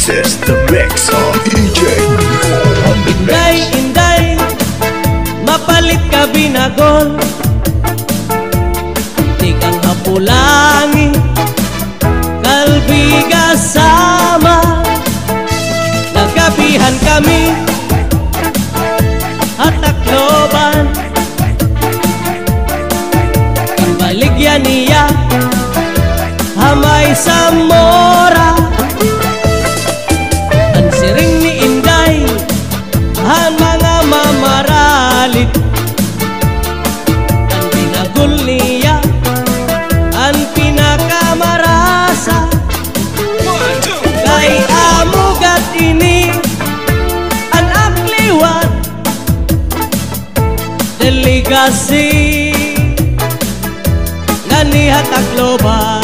This is the mix of DJ on the Inday, mix. inday, mapalit ka binagol. Di kang hapulangi, kalbiga sama. Nagabihan kami, hatakloban. Baligyan niya, hamay sa mora. Ang siring ni Inday, ang mga mamaralit. Ang binagul niya, ang pinakamarasa. Kay amugat ini, ang akliwat, delegasi ganihat Tacloban.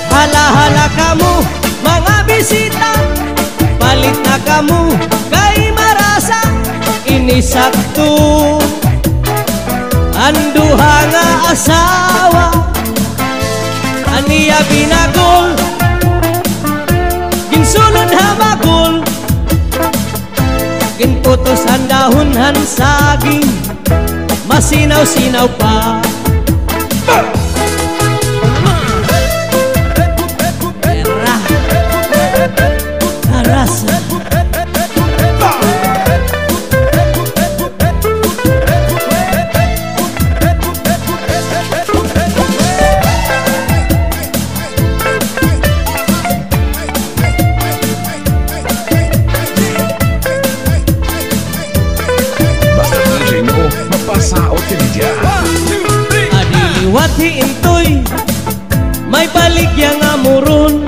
Hala-hala kamu mga bisita, palit na kamu kay marasa. Inisakto ang duha nga asawa, aniya binagol, ginsulod habagol, ginputos ang dahon saging, masinaw-sinaw pa. Basta DJ mo, mapasaot ka niya. Adiliwat hiintoy, may baligya nga muron.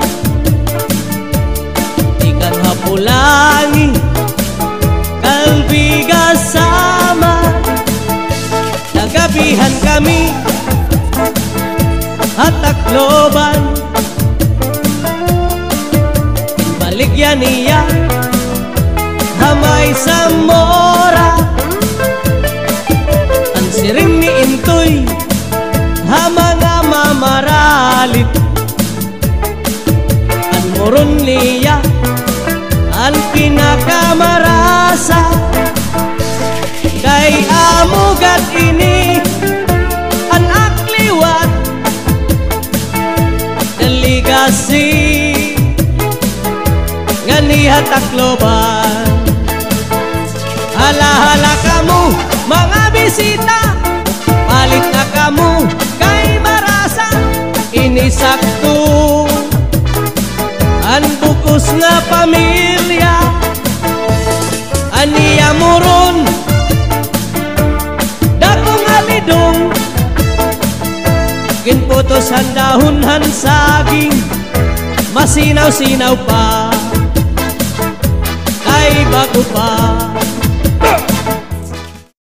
Di kang hapulangi, kalbiga sama. Nagabihan kami, hatakloban. Baligya niya, hamay sa mora. Ang siring ni Intoy, mga mamaralit. Ang moron niya, ang pinakamarasa. Kay amugat ini, ang akliwat, delegasi ganihat Tacloban. Hala-hala kamu mga bisita, palit na kamu kay marasa. Inisakto ang bukos nga pamilya, aniya muron, dakong alidong, ginputos ang dahon saging, masinaw-sinaw pa, kay bago pa.